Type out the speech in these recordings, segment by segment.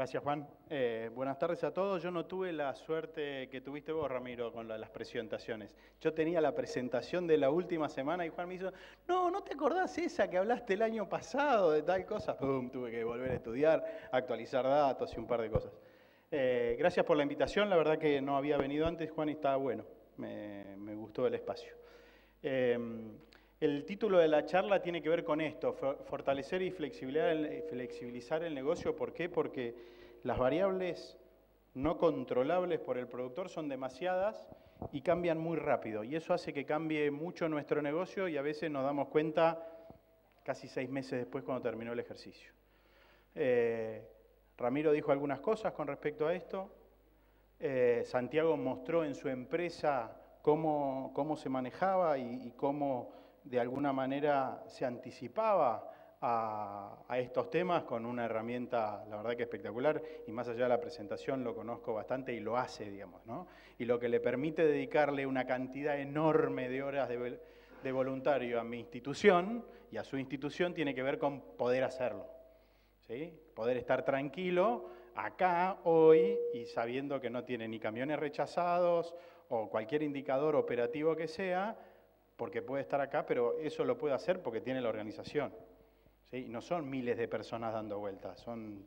Gracias, Juan. Buenas tardes a todos. Yo no tuve la suerte que tuviste vos, Ramiro, con las presentaciones. Yo tenía la presentación de la última semana y Juan me hizo, ¿no te acordás esa que hablaste el año pasado de tal cosa? ¡Pum! Tuve que volver a estudiar, actualizar datos y un par de cosas. Gracias por la invitación. La verdad que no había venido antes, Juan, y estaba bueno. Me gustó el espacio. El título de la charla tiene que ver con esto, fortalecer y flexibilizar el negocio. ¿Por qué? Porque las variables no controlables por el productor son demasiadas y cambian muy rápido. Y eso hace que cambie mucho nuestro negocio y a veces nos damos cuenta casi 6 meses después cuando terminó el ejercicio. Ramiro dijo algunas cosas con respecto a esto. Santiago mostró en su empresa cómo se manejaba y cómo de alguna manera se anticipaba a estos temas con una herramienta, la verdad que espectacular, y más allá de la presentación lo conozco bastante y lo hace, digamos, ¿no? Y lo que le permite dedicarle una cantidad enorme de horas de voluntario a mi institución y a su institución tiene que ver con poder hacerlo, ¿sí? Poder estar tranquilo acá, hoy, y sabiendo que no tiene ni camiones rechazados o cualquier indicador operativo que sea, porque puede estar acá, pero eso lo puede hacer porque tiene la organización, ¿sí? No son miles de personas dando vueltas, son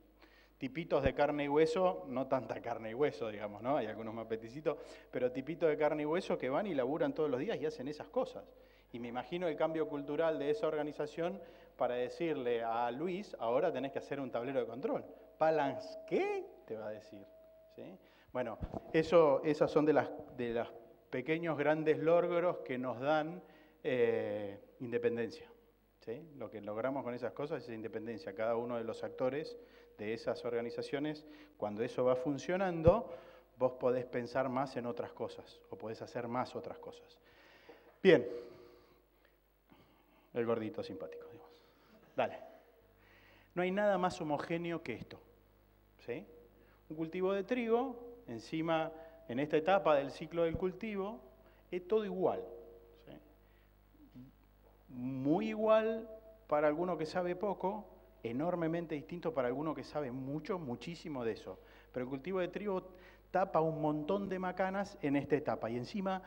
tipitos de carne y hueso, no tanta carne y hueso, digamos, ¿no? Hay algunos más peticitos, pero tipitos de carne y hueso que van y laburan todos los días y hacen esas cosas. Y me imagino el cambio cultural de esa organización para decirle a Luis, ahora tenés que hacer un tablero de control. ¿Balance qué? Te va a decir, ¿sí? Bueno, esas son de las pequeños grandes logros que nos dan independencia, ¿sí? Lo que logramos con esas cosas es independencia. Cada uno de los actores de esas organizaciones, cuando eso va funcionando, vos podés pensar más en otras cosas o podés hacer más otras cosas. Bien, el gordito simpático, digamos. Dale. No hay nada más homogéneo que esto, ¿sí? Un cultivo de trigo, encima, en esta etapa del ciclo del cultivo, es todo igual, ¿sí? Muy igual para alguno que sabe poco, enormemente distinto para alguno que sabe mucho, muchísimo de eso. Pero el cultivo de trigo tapa un montón de macanas en esta etapa. Y encima,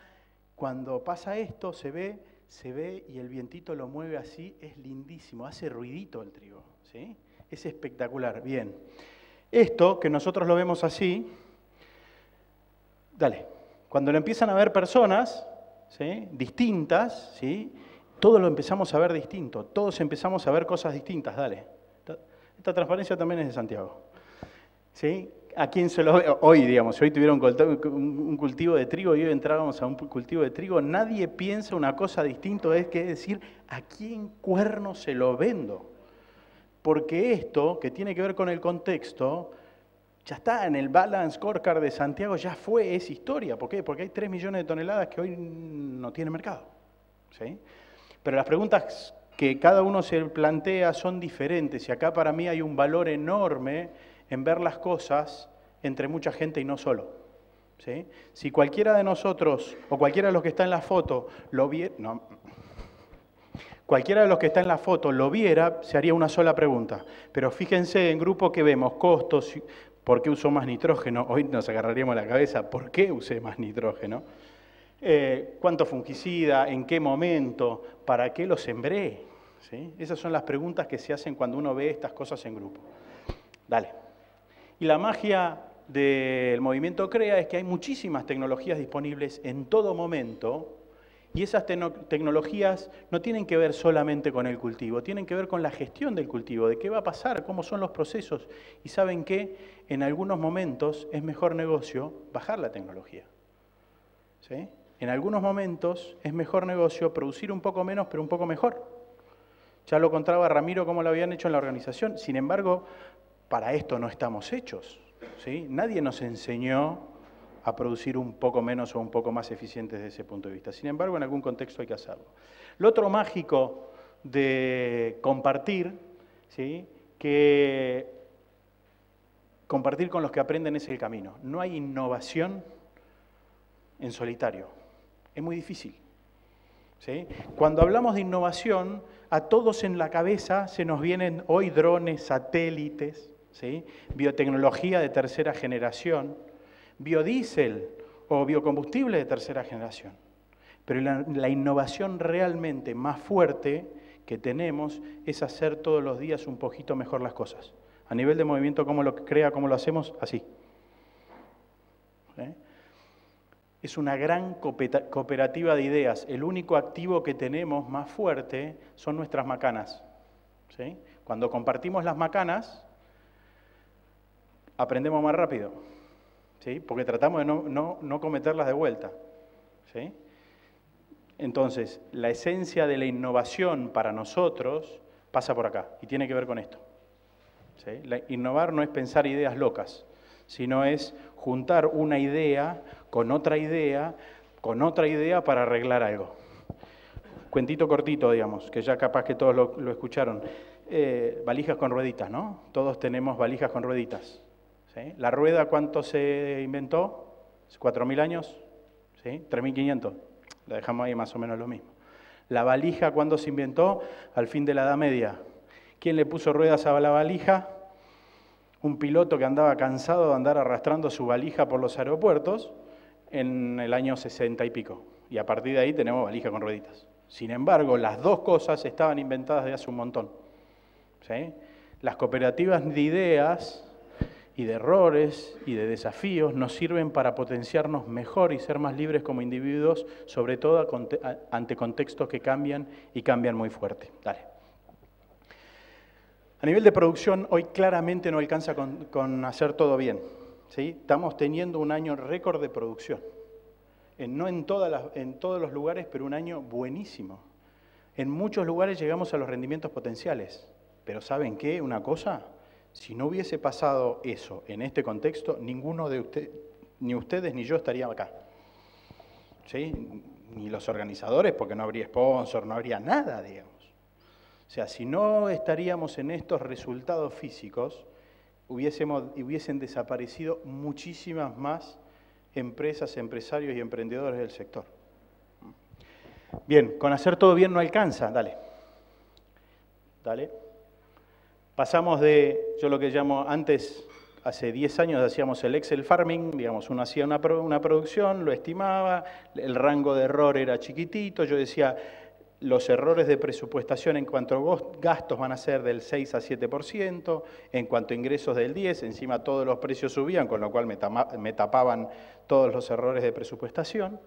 cuando pasa esto, se ve y el vientito lo mueve así, es lindísimo, hace ruidito el trigo, ¿sí? Es espectacular. Bien, esto que nosotros lo vemos así, dale, cuando lo empiezan a ver personas, ¿sí? Distintas, ¿sí? Todos lo empezamos a ver distinto, todos empezamos a ver cosas distintas, dale. Esta transparencia también es de Santiago, ¿sí? ¿A quién se lo ve? Hoy, digamos, si hoy tuviera un cultivo de trigo y hoy entrábamos a un cultivo de trigo, nadie piensa una cosa distinta, es decir, ¿a quién cuerno se lo vendo? Porque esto, que tiene que ver con el contexto, ya está en el balance scorecard de Santiago, ya fue, es historia. ¿Por qué? Porque hay 3 millones de toneladas que hoy no tienen mercado, ¿sí? Pero las preguntas que cada uno se plantea son diferentes y acá para mí hay un valor enorme en ver las cosas entre mucha gente y no solo, ¿sí? Si cualquiera de nosotros o cualquiera de los que está en la foto lo viera, cualquiera de los que está en la foto lo viera, se haría una sola pregunta. Pero fíjense en grupo que vemos costos, ¿por qué usó más nitrógeno? Hoy nos agarraríamos la cabeza, ¿por qué usé más nitrógeno? ¿Cuánto fungicida? ¿En qué momento? ¿Para qué lo sembré? ¿Sí? Esas son las preguntas que se hacen cuando uno ve estas cosas en grupo. Dale. Y la magia del movimiento CREA es que hay muchísimas tecnologías disponibles en todo momento y esas tecnologías no tienen que ver solamente con el cultivo, tienen que ver con la gestión del cultivo, de qué va a pasar, cómo son los procesos. Y saben que en algunos momentos es mejor negocio bajar la tecnología, ¿sí? En algunos momentos es mejor negocio producir un poco menos, pero un poco mejor. Ya lo contaba Ramiro cómo lo habían hecho en la organización. Sin embargo, para esto no estamos hechos, ¿sí? Nadie nos enseñó a producir un poco menos o un poco más eficientes desde ese punto de vista. Sin embargo, en algún contexto hay que hacerlo. Lo otro mágico de compartir, ¿sí? Que compartir con los que aprenden es el camino. No hay innovación en solitario. Es muy difícil, ¿sí? Cuando hablamos de innovación, a todos en la cabeza se nos vienen hoy drones, satélites, ¿sí? Biotecnología de tercera generación, biodiesel o biocombustible de tercera generación. Pero la innovación realmente más fuerte que tenemos es hacer todos los días un poquito mejor las cosas. A nivel de movimiento, ¿cómo lo crea, cómo lo hacemos? Así. ¿Eh? Es una gran cooperativa de ideas. El único activo que tenemos más fuerte son nuestras macanas. ¿Sí? Cuando compartimos las macanas, aprendemos más rápido. ¿Sí? Porque tratamos de no cometerlas de vuelta. ¿Sí? Entonces, la esencia de la innovación para nosotros pasa por acá y tiene que ver con esto. ¿Sí? Innovar no es pensar ideas locas, sino es juntar una idea con otra idea para arreglar algo. Cuentito cortito, digamos, que ya capaz que todos lo escucharon. Valijas con rueditas, ¿no? Todos tenemos valijas con rueditas. ¿Sí? ¿La rueda cuánto se inventó? ¿4.000 años? ¿Sí? 3.500. La dejamos ahí más o menos lo mismo. La valija, ¿cuándo se inventó? Al fin de la Edad Media. ¿Quién le puso ruedas a la valija? Un piloto que andaba cansado de andar arrastrando su valija por los aeropuertos en el año 60 y pico. Y a partir de ahí tenemos valija con rueditas. Sin embargo, las dos cosas estaban inventadas de hace un montón. ¿Sí? Las cooperativas de ideas y de errores y de desafíos nos sirven para potenciarnos mejor y ser más libres como individuos, sobre todo ante contextos que cambian y cambian muy fuerte. Dale. A nivel de producción, hoy claramente no alcanza con hacer todo bien. ¿Sí? Estamos teniendo un año récord de producción. No en todos los lugares, pero un año buenísimo. En muchos lugares llegamos a los rendimientos potenciales. Pero ¿saben qué? Una cosa, si no hubiese pasado eso en este contexto, ninguno de ustedes, ni ustedes ni yo estaría acá. ¿Sí? Ni los organizadores, porque no habría sponsor, no habría nada, digamos. O sea, si no estaríamos en estos resultados físicos, hubiesen desaparecido muchísimas más empresas, empresarios y emprendedores del sector. Bien, con hacer todo bien no alcanza, dale. Dale. Pasamos de, yo lo que llamo antes, hace 10 años hacíamos el Excel farming, digamos, uno hacía una producción, lo estimaba, el rango de error era chiquitito, yo decía, los errores de presupuestación en cuanto a gastos van a ser del 6 a 7%, en cuanto a ingresos del 10%, encima todos los precios subían, con lo cual me tapaban todos los errores de presupuestación.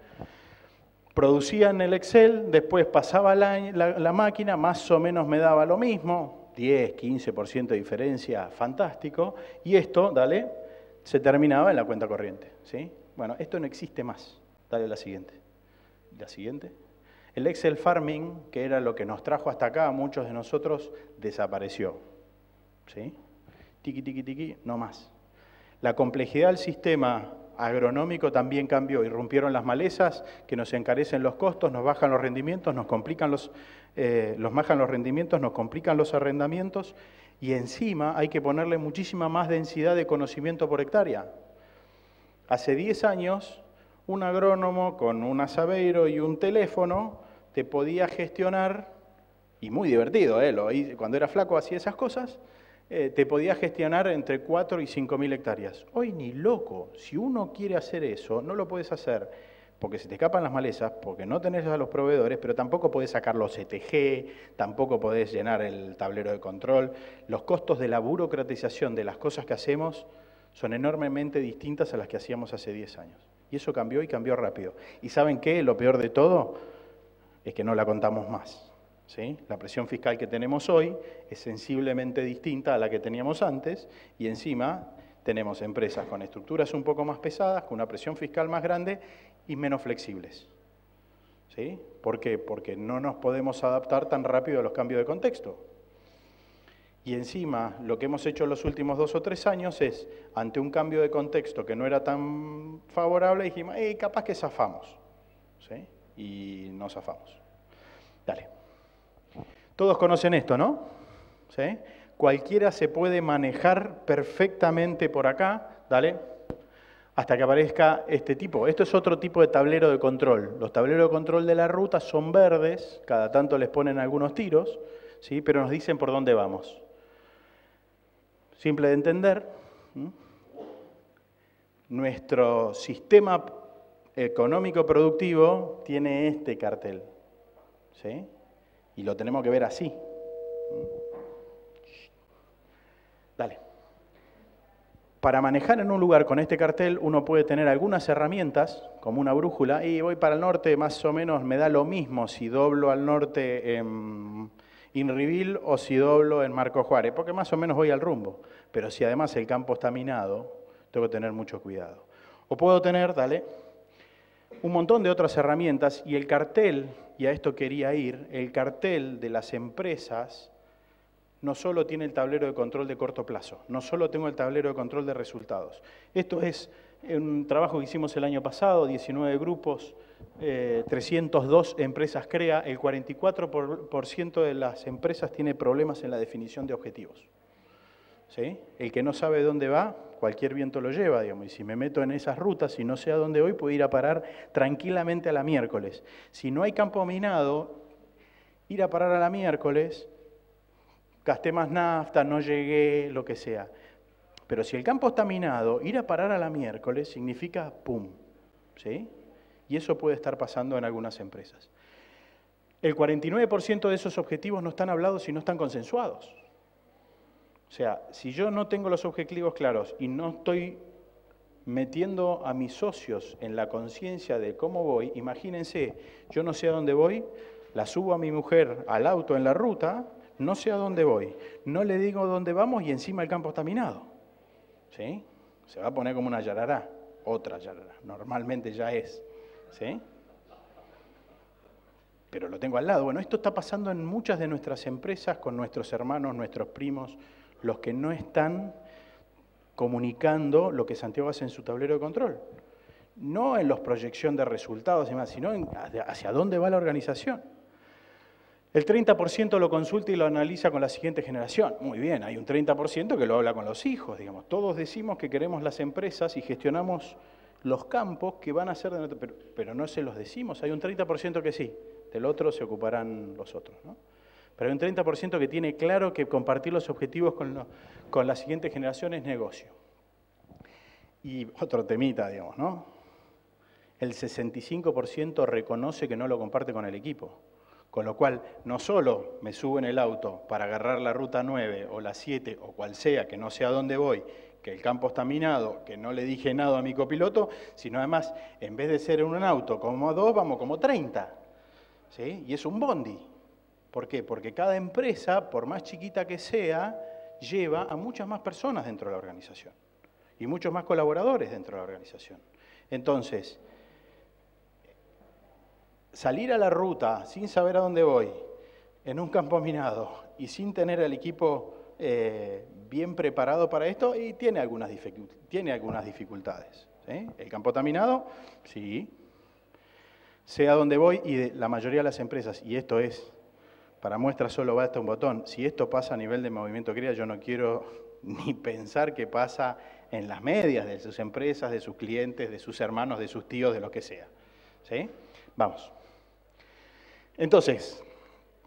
Producían el Excel, después pasaba la máquina, más o menos me daba lo mismo, 10, 15% de diferencia, fantástico, y esto, dale, se terminaba en la cuenta corriente. ¿Sí? Bueno, esto no existe más. Dale la siguiente. La siguiente. El Excel farming, que era lo que nos trajo hasta acá a muchos de nosotros, desapareció. ¿Sí? Tiqui, tiqui, tiqui, no más. La complejidad del sistema agronómico también cambió. Irrumpieron las malezas que nos encarecen los costos, nos bajan los rendimientos, nos complican bajan los rendimientos, nos complican los arrendamientos y encima hay que ponerle muchísima más densidad de conocimiento por hectárea. Hace 10 años, un agrónomo con un asabeiro y un teléfono te podía gestionar, y muy divertido, cuando era flaco hacía esas cosas, te podía gestionar entre 4 y 5.000 hectáreas. Hoy ni loco, si uno quiere hacer eso, no lo puedes hacer porque se te escapan las malezas, porque no tenés a los proveedores, pero tampoco podés sacar los ETG, tampoco podés llenar el tablero de control. Los costos de la burocratización de las cosas que hacemos son enormemente distintas a las que hacíamos hace 10 años. Y eso cambió y cambió rápido. ¿Y saben qué? Lo peor de todo es que no la contamos más. ¿Sí? La presión fiscal que tenemos hoy es sensiblemente distinta a la que teníamos antes y encima tenemos empresas con estructuras un poco más pesadas, con una presión fiscal más grande y menos flexibles. ¿Sí? ¿Por qué? Porque no nos podemos adaptar tan rápido a los cambios de contexto. Y encima, lo que hemos hecho en los últimos 2 o 3 años es, ante un cambio de contexto que no era tan favorable, dijimos, capaz que zafamos. ¿Sí? Y no zafamos. Dale. Todos conocen esto, ¿no? ¿Sí? Cualquiera se puede manejar perfectamente por acá, dale, hasta que aparezca este tipo. Esto es otro tipo de tablero de control. Los tableros de control de la ruta son verdes, cada tanto les ponen algunos tiros, ¿sí? Pero nos dicen por dónde vamos. simple de entender. Nuestro sistema económico productivo tiene este cartel, ¿sí? Y lo tenemos que ver así. Dale. Para manejar en un lugar con este cartel, uno puede tener algunas herramientas, como una brújula, y voy para el norte, más o menos me da lo mismo si doblo al norte en Inrivil o si doblo en Marco Juárez, porque más o menos voy al rumbo. Pero si además el campo está minado, tengo que tener mucho cuidado. O puedo tener, dale, un montón de otras herramientas, y el cartel, y a esto quería ir, el cartel de las empresas no solo tiene el tablero de control de corto plazo, no solo tengo el tablero de control de resultados. Esto es un trabajo que hicimos el año pasado, 19 grupos, 302 empresas CREA, el 44% de las empresas tiene problemas en la definición de objetivos. ¿Sí? El que no sabe dónde va, cualquier viento lo lleva, digamos, y si me meto en esas rutas y no sé a dónde voy, puedo ir a parar tranquilamente a la miércoles. Si no hay campo minado, ir a parar a la miércoles, gasté más nafta, no llegué, lo que sea. Pero si el campo está minado, ir a parar a la miércoles significa ¡pum! ¿Sí? Y eso puede estar pasando en algunas empresas. El 49% de esos objetivos no están hablados y no están consensuados. O sea, si yo no tengo los objetivos claros y no estoy metiendo a mis socios en la conciencia de cómo voy, imagínense, yo no sé a dónde voy, la subo a mi mujer al auto en la ruta, no sé a dónde voy, no le digo dónde vamos y encima el campo está minado. ¿Sí? Se va a poner como una yarará, otra yarará, normalmente ya es. ¿Sí? Pero lo tengo al lado. Bueno, esto está pasando en muchas de nuestras empresas con nuestros hermanos, nuestros primos, los que no están comunicando lo que Santiago hace en su tablero de control. No en la proyección de resultados y demás, sino hacia dónde va la organización. El 30% lo consulta y lo analiza con la siguiente generación. Muy bien, hay un 30% que lo habla con los hijos, digamos. Todos decimos que queremos las empresas y gestionamos los campos que van a ser de nuestro... Pero no se los decimos, hay un 30% que sí, del otro se ocuparán los otros, ¿no? Pero hay un 30% que tiene claro que compartir los objetivos con la siguiente generación es negocio. Y otro temita, digamos, ¿no? El 65% reconoce que no lo comparte con el equipo. Con lo cual, no solo me subo en el auto para agarrar la ruta 9 o la 7 o cual sea, que no sé a dónde voy, que el campo está minado, que no le dije nada a mi copiloto, sino además, en vez de ser en un auto como 2, vamos como 30. ¿Sí? Y es un bondi. ¿Por qué? Porque cada empresa, por más chiquita que sea, lleva a muchas más personas dentro de la organización y muchos más colaboradores dentro de la organización. Entonces, salir a la ruta sin saber a dónde voy, en un campo minado y sin tener al equipo bien preparado para esto, y tiene algunas dificultades. ¿Sí? ¿El campo está minado? Sí. Sé a dónde voy y la mayoría de las empresas, y esto es, para muestra solo basta un botón, si esto pasa a nivel de Movimiento CREA, yo no quiero ni pensar qué pasa en las medias de sus empresas, de sus clientes, de sus hermanos, de sus tíos, de lo que sea. ¿Sí? Vamos. Entonces,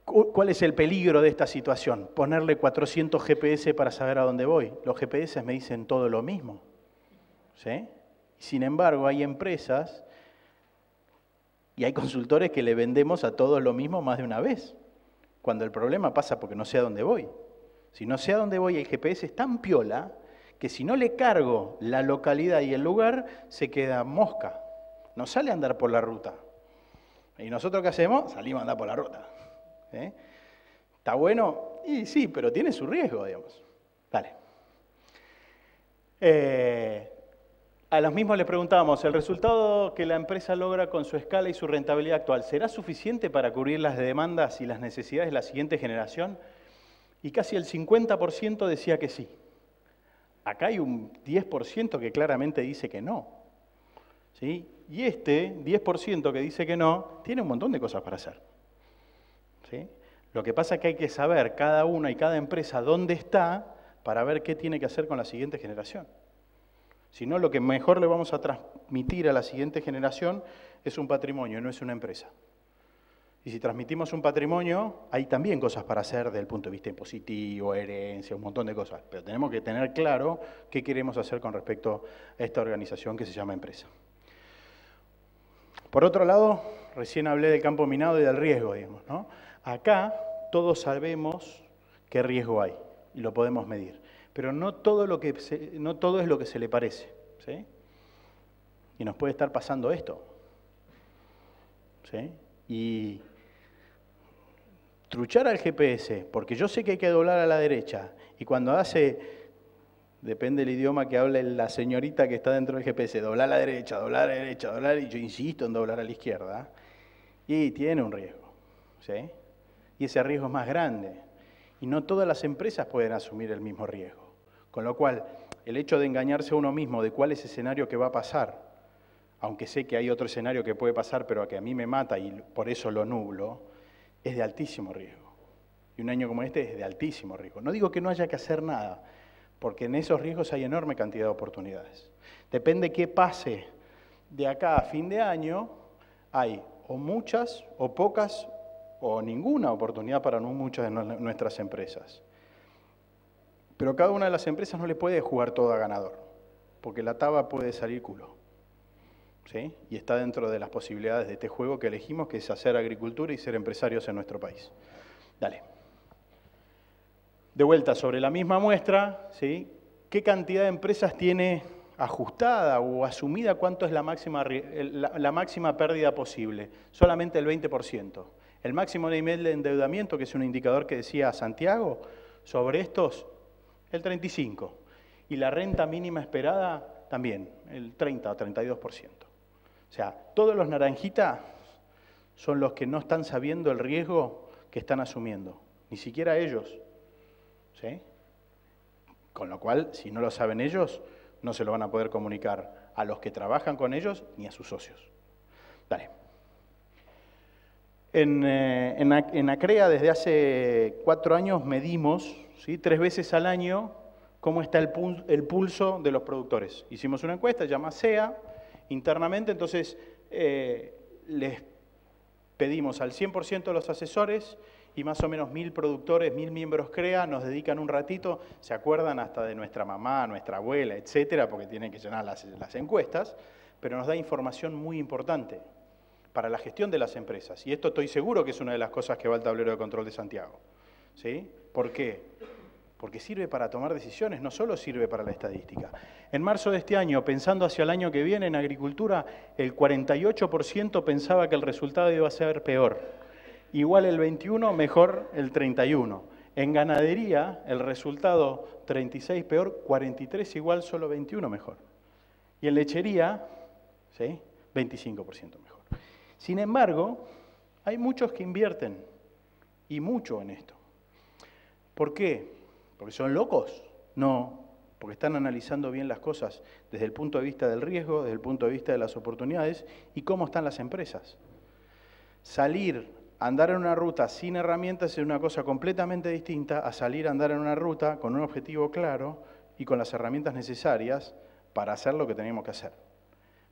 ¿cuál es el peligro de esta situación? Ponerle 400 GPS para saber a dónde voy. Los GPS me dicen todo lo mismo. ¿Sí? Sin embargo, hay empresas y hay consultores que le vendemos a todos lo mismo más de una vez. Cuando el problema pasa porque no sé a dónde voy. Si no sé a dónde voy, el GPS es tan piola que si no le cargo la localidad y el lugar, se queda mosca. No sale a andar por la ruta. ¿Y nosotros qué hacemos? Salimos a andar por la ruta. ¿Sí? ¿Está bueno? Y sí, pero tiene su riesgo, digamos. Dale. A los mismos les preguntábamos, ¿el resultado que la empresa logra con su escala y su rentabilidad actual será suficiente para cubrir las demandas y las necesidades de la siguiente generación? Y casi el 50% decía que sí. Acá hay un 10% que claramente dice que no. ¿Sí? Y este 10% que dice que no, tiene un montón de cosas para hacer. ¿Sí? Lo que pasa es que hay que saber cada una y cada empresa dónde está para ver qué tiene que hacer con la siguiente generación. Si no, lo que mejor le vamos a transmitir a la siguiente generación es un patrimonio, no es una empresa. Y si transmitimos un patrimonio, hay también cosas para hacer desde el punto de vista impositivo, herencia, un montón de cosas. Pero tenemos que tener claro qué queremos hacer con respecto a esta organización que se llama empresa. Por otro lado, recién hablé del campo minado y del riesgo, digamos, ¿no? Acá todos sabemos qué riesgo hay y lo podemos medir. Pero no todo es lo que se le parece, ¿sí? Y nos puede estar pasando esto, ¿sí? Y truchar al GPS, porque yo sé que hay que doblar a la derecha, y cuando depende del idioma que hable la señorita que está dentro del GPS, doblar a la derecha, doblar a la derecha, doblar, y yo insisto en doblar a la izquierda, y tiene un riesgo, ¿sí? Y ese riesgo es más grande, y no todas las empresas pueden asumir el mismo riesgo. Con lo cual, el hecho de engañarse a uno mismo de cuál es el escenario que va a pasar, aunque sé que hay otro escenario que puede pasar, pero que a mí me mata y por eso lo nublo, es de altísimo riesgo. Y un año como este es de altísimo riesgo. No digo que no haya que hacer nada, porque en esos riesgos hay enorme cantidad de oportunidades. Depende qué pase de acá a fin de año, hay o muchas, o pocas, o ninguna oportunidad para muchas de nuestras empresas. Pero cada una de las empresas no le puede jugar todo a ganador, porque la taba puede salir culo, ¿sí? Y está dentro de las posibilidades de este juego que elegimos, que es hacer agricultura y ser empresarios en nuestro país. Dale. De vuelta, sobre la misma muestra, ¿sí? ¿Qué cantidad de empresas tiene ajustada o asumida cuánto es la máxima pérdida posible? Solamente el 20%. El máximo nivel de endeudamiento, que es un indicador que decía Santiago, sobre estos, el 35%. Y la renta mínima esperada también, el 30 o 32%. O sea, todos los naranjitas son los que no están sabiendo el riesgo que están asumiendo. Ni siquiera ellos. ¿Sí? Con lo cual, si no lo saben ellos, no se lo van a poder comunicar a los que trabajan con ellos ni a sus socios. Dale. En ACREA, desde hace 4 años, medimos, ¿sí? 3 veces al año, cómo está el pulso de los productores. Hicimos una encuesta, se llama SEA, internamente, entonces les pedimos al 100% de los asesores y más o menos 1000 productores, 1000 miembros CREA, nos dedican un ratito, se acuerdan hasta de nuestra mamá, nuestra abuela, etcétera, porque tienen que llenar las encuestas, pero nos da información muy importante para la gestión de las empresas. Y esto estoy seguro que es una de las cosas que va al tablero de control de Santiago. ¿Sí? ¿Por qué? Porque sirve para tomar decisiones, no solo sirve para la estadística. En marzo de este año, pensando hacia el año que viene en agricultura, el 48% pensaba que el resultado iba a ser peor. Igual el 21, mejor el 31. En ganadería, el resultado 36 peor, 43 igual, solo 21 mejor. Y en lechería, ¿sí? 25% mejor. Sin embargo, hay muchos que invierten, y mucho en esto. ¿Por qué? ¿Porque son locos? No, porque están analizando bien las cosas desde el punto de vista del riesgo, desde el punto de vista de las oportunidades y cómo están las empresas. Salir, andar en una ruta sin herramientas es una cosa completamente distinta a salir a andar en una ruta con un objetivo claro y con las herramientas necesarias para hacer lo que tenemos que hacer.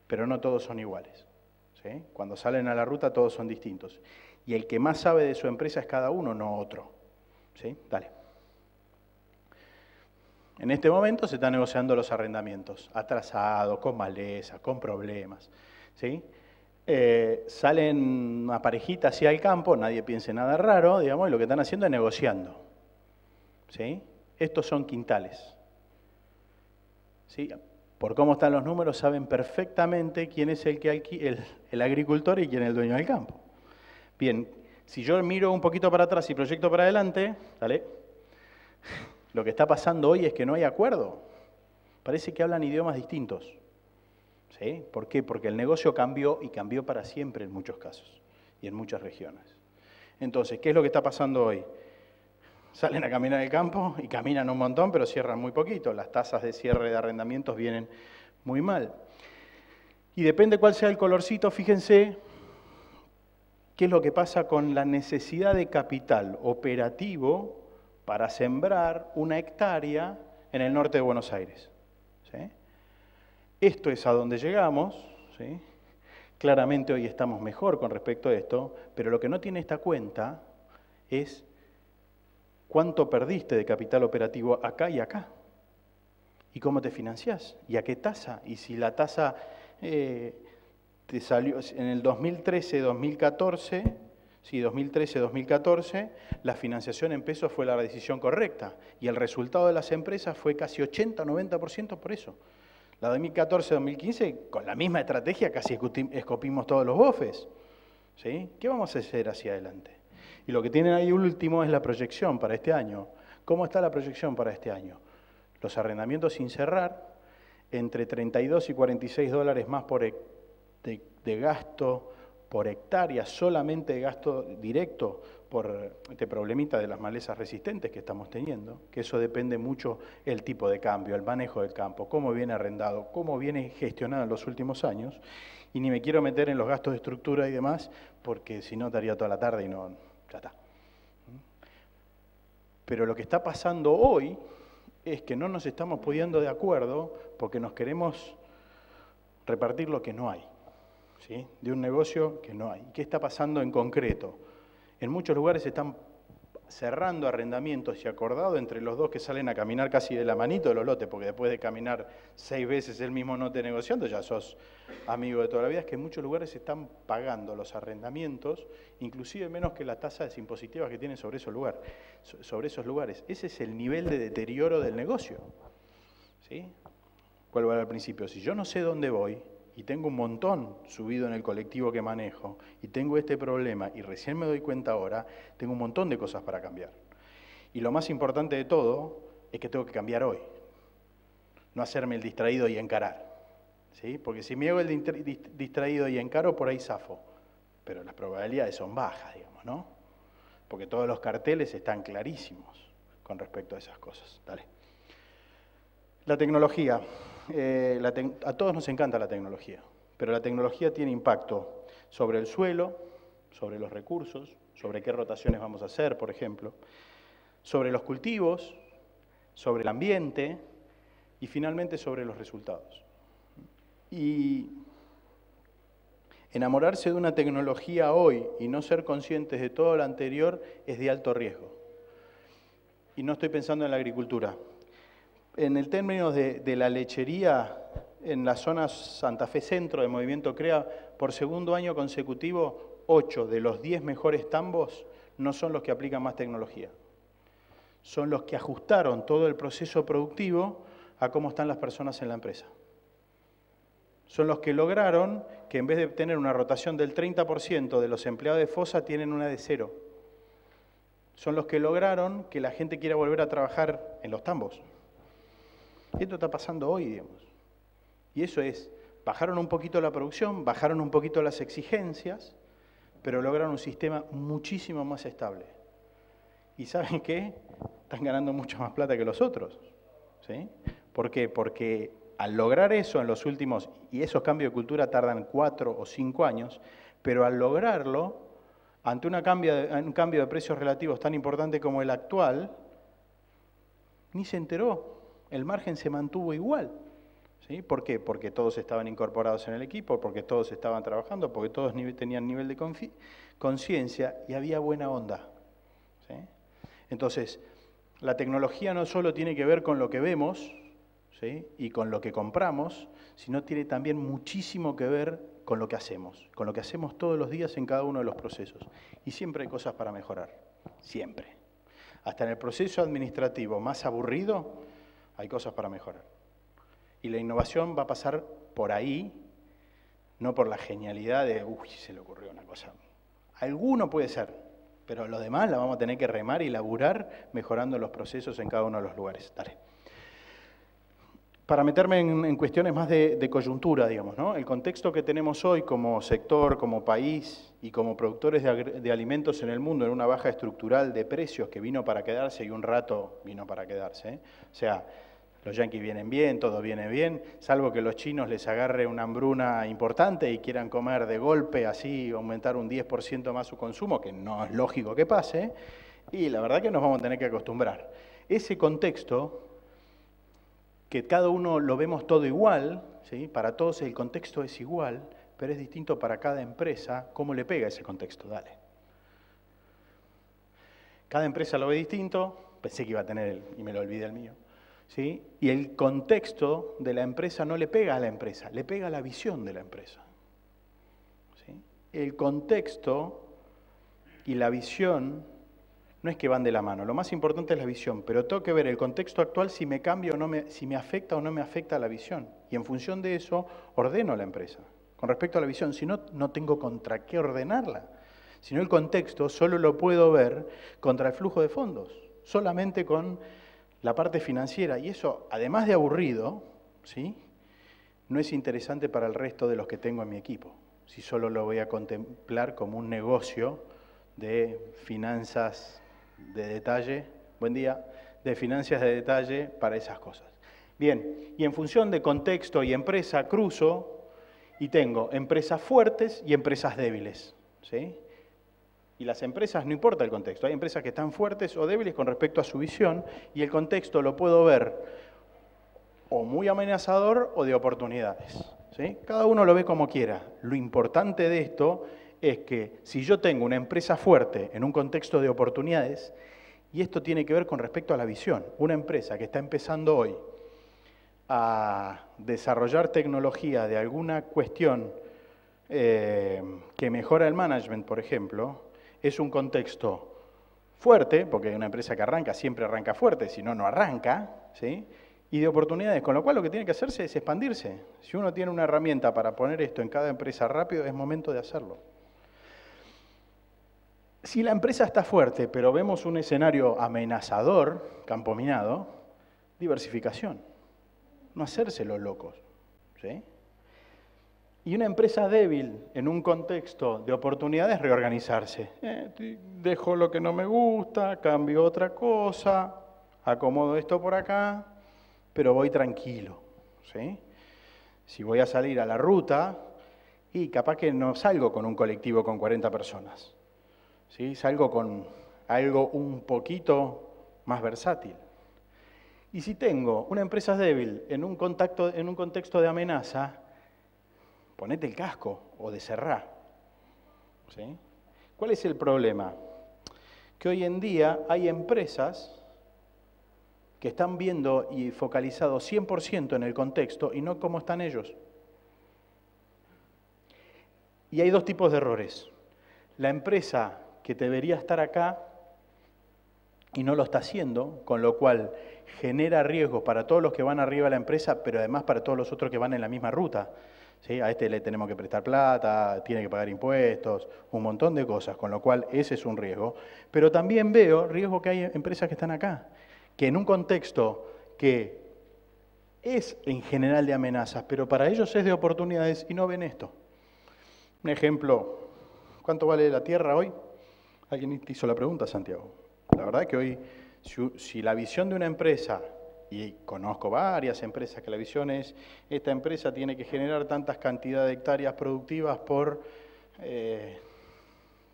Pero no todos son iguales. ¿Sí? Cuando salen a la ruta todos son distintos. Y el que más sabe de su empresa es cada uno, no otro. ¿Sí? Dale. En este momento se están negociando los arrendamientos, atrasados, con maleza, con problemas. ¿Sí? Salen una parejita hacia el campo, nadie piense nada raro, digamos, y lo que están haciendo es negociando. ¿Sí? Estos son quintales. ¿Sí? Por cómo están los números, saben perfectamente quién es el agricultor y quién es el dueño del campo. Bien, si yo miro un poquito para atrás y proyecto para adelante, ¿vale? Lo que está pasando hoy es que no hay acuerdo. Parece que hablan idiomas distintos. ¿Sí? ¿Por qué? Porque el negocio cambió y cambió para siempre en muchos casos y en muchas regiones. Entonces, ¿qué es lo que está pasando hoy? Salen a caminar el campo y caminan un montón, pero cierran muy poquito. Las tasas de cierre de arrendamientos vienen muy mal. Y depende cuál sea el colorcito, fíjense qué es lo que pasa con la necesidad de capital operativo para sembrar 1 hectárea en el norte de Buenos Aires. ¿Sí? Esto es a donde llegamos, ¿sí? Claramente hoy estamos mejor con respecto a esto, pero lo que no tiene esta cuenta es cuánto perdiste de capital operativo acá y acá. ¿Y cómo te financiás? ¿Y a qué tasa? Y si la tasa te salió en el 2013-2014, sí, 2013-2014, la financiación en pesos fue la decisión correcta. Y el resultado de las empresas fue casi 80-90% por eso. La 2014-2015, con la misma estrategia, casi escupimos todos los bofes. ¿Sí? ¿Qué vamos a hacer hacia adelante? Y lo que tienen ahí último es la proyección para este año. ¿Cómo está la proyección para este año? Los arrendamientos sin cerrar, entre 32 y 46 dólares más de gasto por hectárea, solamente de gasto directo por este problemita de las malezas resistentes que estamos teniendo, que eso depende mucho el tipo de cambio, el manejo del campo, cómo viene arrendado, cómo viene gestionado en los últimos años, y ni me quiero meter en los gastos de estructura y demás, porque si no estaría toda la tarde y no, ya está. Pero lo que está pasando hoy es que no nos estamos poniendo de acuerdo porque nos queremos repartir lo que no hay, ¿sí? De un negocio que no hay. ¿Qué está pasando en concreto? En muchos lugares se están cerrando arrendamientos y acordados entre los dos que salen a caminar casi de la manito de los lotes, porque después de caminar 6 veces el mismo lote negociando, ya sos amigo de toda la vida. Es que en muchos lugares se están pagando los arrendamientos, inclusive menos que las tasas impositivas que tienen sobre esos lugares. Ese es el nivel de deterioro del negocio, ¿sí? Vuelvo al principio, si yo no sé dónde voy, y tengo un montón subido en el colectivo que manejo, y tengo este problema, y recién me doy cuenta ahora, tengo un montón de cosas para cambiar. Y lo más importante de todo es que tengo que cambiar hoy, no hacerme el distraído y encarar, ¿sí? Porque si me hago el distraído y encaro, por ahí zafo, pero las probabilidades son bajas, digamos, ¿no? Porque todos los carteles están clarísimos con respecto a esas cosas. Dale. La tecnología. A todos nos encanta la tecnología, pero la tecnología tiene impacto sobre el suelo, sobre los recursos, sobre qué rotaciones vamos a hacer, por ejemplo, sobre los cultivos, sobre el ambiente y finalmente sobre los resultados. Y enamorarse de una tecnología hoy y no ser conscientes de todo lo anterior es de alto riesgo. Y no estoy pensando en la agricultura. En el término de la lechería, en la zona Santa Fe Centro de Movimiento CREA, por segundo año consecutivo, 8 de los 10 mejores tambos no son los que aplican más tecnología. Son los que ajustaron todo el proceso productivo a cómo están las personas en la empresa. Son los que lograron que en vez de tener una rotación del 30% de los empleados de fosa, tienen una de 0. Son los que lograron que la gente quiera volver a trabajar en los tambos. Esto está pasando hoy, digamos. Y eso es, bajaron un poquito la producción, bajaron un poquito las exigencias, pero lograron un sistema muchísimo más estable. ¿Y saben qué? Están ganando mucho más plata que los otros, ¿sí? ¿Por qué? Porque al lograr eso en los últimos, y esos cambios de cultura tardan 4 o 5 años, pero al lograrlo, ante un cambio de precios relativos tan importante como el actual, ni se enteró. El margen se mantuvo igual, ¿sí? ¿Por qué? Porque todos estaban incorporados en el equipo, porque todos estaban trabajando, porque todos tenían nivel de conciencia y había buena onda, ¿sí? Entonces, la tecnología no solo tiene que ver con lo que vemos, ¿sí? Y con lo que compramos, sino tiene también muchísimo que ver con lo que hacemos todos los días en cada uno de los procesos. Y siempre hay cosas para mejorar, siempre. Hasta en el proceso administrativo más aburrido, hay cosas para mejorar. Y la innovación va a pasar por ahí, no por la genialidad de, uy, se le ocurrió una cosa. Alguno puede ser, pero lo demás la vamos a tener que remar y laburar mejorando los procesos en cada uno de los lugares. Dale. Para meterme en cuestiones más de coyuntura, digamos, ¿no? El contexto que tenemos hoy como sector, como país y como productores de alimentos en el mundo, en una baja estructural de precios que vino para quedarse y un rato vino para quedarse, ¿eh? O sea, los yanquis vienen bien, todo viene bien, salvo que los chinos les agarre una hambruna importante y quieran comer de golpe, así aumentar un 10% más su consumo, que no es lógico que pase, y la verdad que nos vamos a tener que acostumbrar. Ese contexto, que cada uno lo vemos todo igual, ¿sí? Para todos el contexto es igual, pero es distinto para cada empresa cómo le pega ese contexto. Dale. Cada empresa lo ve distinto, pensé que iba a tener y me lo olvidé el mío. ¿Sí? Y el contexto de la empresa no le pega a la empresa, le pega a la visión de la empresa. ¿Sí? El contexto y la visión no es que van de la mano, lo más importante es la visión, pero tengo que ver el contexto actual si me cambia o no si me afecta o no me afecta la visión. Y en función de eso ordeno la empresa. Con respecto a la visión, si no, no tengo contra qué ordenarla. Si no, el contexto solo lo puedo ver contra el flujo de fondos, solamente con la parte financiera. Y eso, además de aburrido, ¿sí?, no es interesante para el resto de los que tengo en mi equipo. Si solo lo voy a contemplar como un negocio de finanzas de detalle, buen día, de finanzas de detalle para esas cosas. Bien, y en función de contexto y empresa cruzo y tengo empresas fuertes y empresas débiles, ¿sí? Y las empresas, no importa el contexto, hay empresas que están fuertes o débiles con respecto a su visión y el contexto lo puedo ver o muy amenazador o de oportunidades, ¿sí? Cada uno lo ve como quiera. Lo importante de esto es que si yo tengo una empresa fuerte en un contexto de oportunidades, y esto tiene que ver con respecto a la visión, una empresa que está empezando hoy a desarrollar tecnología de alguna cuestión que mejora el management, por ejemplo, es un contexto fuerte, porque una empresa que arranca siempre arranca fuerte, si no, no arranca, ¿sí?, y de oportunidades, con lo cual lo que tiene que hacerse es expandirse. Si uno tiene una herramienta para poner esto en cada empresa rápido, es momento de hacerlo. Si la empresa está fuerte, pero vemos un escenario amenazador, campo minado, diversificación. No hacerse los locos, ¿sí? Y una empresa débil en un contexto de oportunidades, reorganizarse. Dejo lo que no me gusta, cambio otra cosa, acomodo esto por acá, pero voy tranquilo, ¿sí? Si voy a salir a la ruta, y capaz que no salgo con un colectivo con 40 personas. ¿Sí? Salgo con algo un poquito más versátil. Y si tengo una empresa débil en un contexto de amenaza, ponete el casco o de cerrar. ¿Sí? ¿Cuál es el problema? Que hoy en día hay empresas que están viendo y focalizados 100% en el contexto y no cómo están ellos. Y hay dos tipos de errores. La empresa que debería estar acá y no lo está haciendo, con lo cual genera riesgos para todos los que van arriba de la empresa, pero además para todos los otros que van en la misma ruta. ¿Sí? A este le tenemos que prestar plata, tiene que pagar impuestos, un montón de cosas, con lo cual ese es un riesgo. Pero también veo riesgo que hay empresas que están acá, que en un contexto que es en general de amenazas, pero para ellos es de oportunidades y no ven esto. Un ejemplo, ¿cuánto vale la tierra hoy? Alguien te hizo la pregunta, Santiago. La verdad que hoy, si la visión de una empresa, y conozco varias empresas que la visión es, esta empresa tiene que generar tantas cantidades de hectáreas productivas por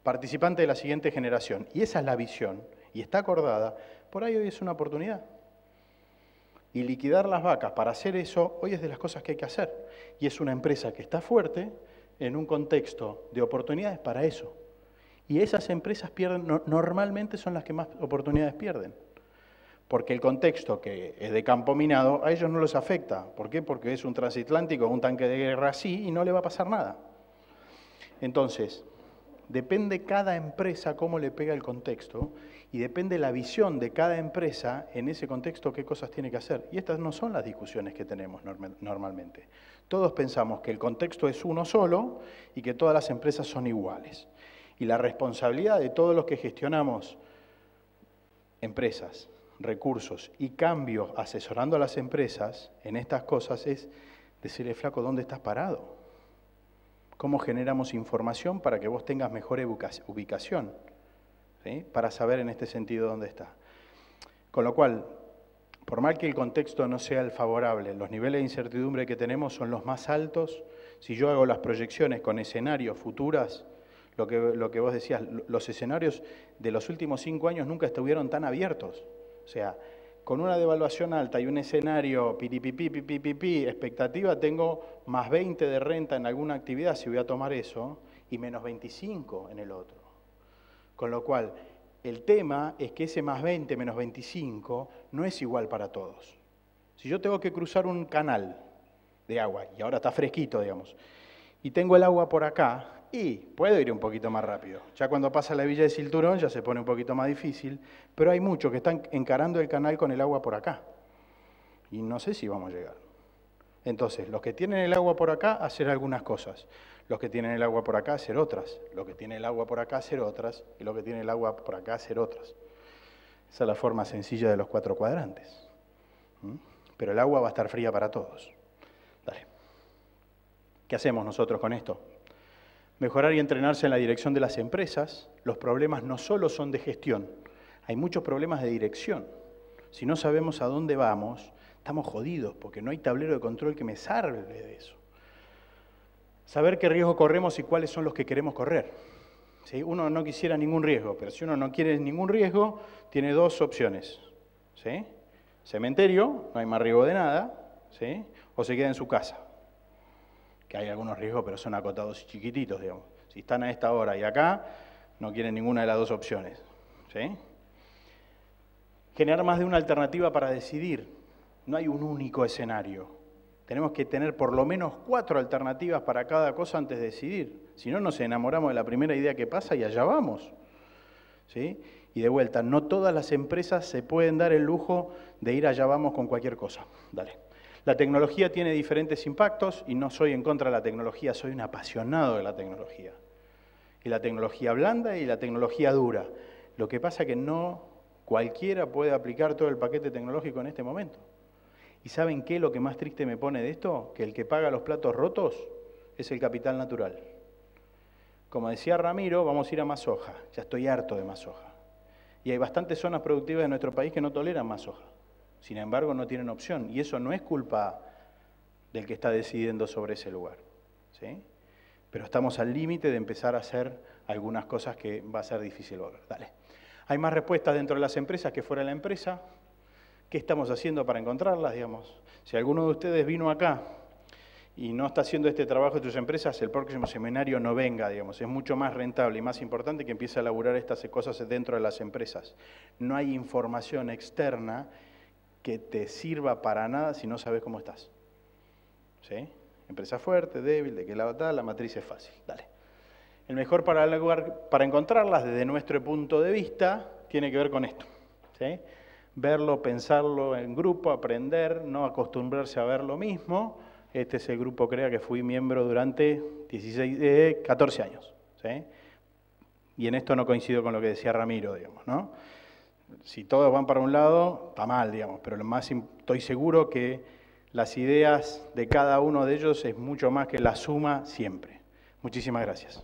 participante de la siguiente generación, y esa es la visión, y está acordada, por ahí hoy es una oportunidad. Y liquidar las vacas para hacer eso, hoy es de las cosas que hay que hacer. Y es una empresa que está fuerte en un contexto de oportunidades para eso. Y esas empresas normalmente son las que más oportunidades pierden. Porque el contexto que es de campo minado, a ellos no los afecta. ¿Por qué? Porque es un transatlántico, un tanque de guerra así, y no le va a pasar nada. Entonces, depende cada empresa cómo le pega el contexto, y depende la visión de cada empresa en ese contexto qué cosas tiene que hacer. Y estas no son las discusiones que tenemos normalmente. Todos pensamos que el contexto es uno solo y que todas las empresas son iguales. Y la responsabilidad de todos los que gestionamos empresas, recursos y cambios asesorando a las empresas en estas cosas es decirle, flaco, ¿dónde estás parado? ¿Cómo generamos información para que vos tengas mejor ubicación? ¿Sí? Para saber en este sentido dónde está. Con lo cual, por mal que el contexto no sea el favorable, los niveles de incertidumbre que tenemos son los más altos. Si yo hago las proyecciones con escenarios futuras, lo que vos decías, los escenarios de los últimos 5 años nunca estuvieron tan abiertos. O sea, con una devaluación alta y un escenario piripipi, expectativa, tengo más 20 de renta en alguna actividad, si voy a tomar eso, y menos 25 en el otro. Con lo cual, el tema es que ese más 20, menos 25, no es igual para todos. Si yo tengo que cruzar un canal de agua, y ahora está fresquito, digamos, y tengo el agua por acá, y puedo ir un poquito más rápido. Ya cuando pasa la Villa de Cinturón ya se pone un poquito más difícil, pero hay muchos que están encarando el canal con el agua por acá. Y no sé si vamos a llegar. Entonces, los que tienen el agua por acá, hacer algunas cosas. Los que tienen el agua por acá, hacer otras. Los que tienen el agua por acá, hacer otras. Y los que tienen el agua por acá, hacer otras. Esa es la forma sencilla de los 4 cuadrantes. Pero el agua va a estar fría para todos. Dale. ¿Qué hacemos nosotros con esto? Mejorar y entrenarse en la dirección de las empresas. Los problemas no solo son de gestión, hay muchos problemas de dirección. Si no sabemos a dónde vamos, estamos jodidos, porque no hay tablero de control que me salve de eso. Saber qué riesgo corremos y cuáles son los que queremos correr. ¿Sí? Uno no quisiera ningún riesgo, pero si uno no quiere ningún riesgo, tiene 2 opciones. ¿Sí? Cementerio, no hay más riesgo de nada, ¿sí? O se queda en su casa. Que hay algunos riesgos, pero son acotados y chiquititos, digamos. Si están a esta hora y acá, no quieren ninguna de las 2 opciones. ¿Sí? Generar más de una alternativa para decidir. No hay un único escenario. Tenemos que tener por lo menos 4 alternativas para cada cosa antes de decidir. Si no, nos enamoramos de la primera idea que pasa y allá vamos. ¿Sí? Y de vuelta, no todas las empresas se pueden dar el lujo de ir allá vamos con cualquier cosa. Dale. La tecnología tiene diferentes impactos y no soy en contra de la tecnología, soy un apasionado de la tecnología. Y la tecnología blanda y la tecnología dura. Lo que pasa es que no cualquiera puede aplicar todo el paquete tecnológico en este momento. ¿Y saben qué es lo que más triste me pone de esto? Que el que paga los platos rotos es el capital natural. Como decía Ramiro, vamos a ir a más soja. Ya estoy harto de más soja. Y hay bastantes zonas productivas de nuestro país que no toleran más soja. Sin embargo, no tienen opción. Y eso no es culpa del que está decidiendo sobre ese lugar. ¿Sí? Pero estamos al límite de empezar a hacer algunas cosas que va a ser difícil lograr. Dale. Hay más respuestas dentro de las empresas que fuera de la empresa. ¿Qué estamos haciendo para encontrarlas? Digamos? Si alguno de ustedes vino acá y no está haciendo este trabajo en sus empresas, el próximo seminario no venga, digamos. Es mucho más rentable y más importante que empiece a elaborar estas cosas dentro de las empresas. No hay información externa que te sirva para nada si no sabes cómo estás. ¿Sí? Empresa fuerte, débil, de qué lado está, la matriz es fácil. Dale. El mejor lugar para encontrarlas desde nuestro punto de vista tiene que ver con esto. ¿Sí? Verlo, pensarlo en grupo, aprender, no acostumbrarse a ver lo mismo. Este es el grupo CREA que fui miembro durante 14 años. ¿Sí? Y en esto no coincido con lo que decía Ramiro, digamos, ¿no? Si todos van para un lado, está mal, digamos, pero estoy seguro que las ideas de cada uno de ellos es mucho más que la suma siempre. Muchísimas gracias.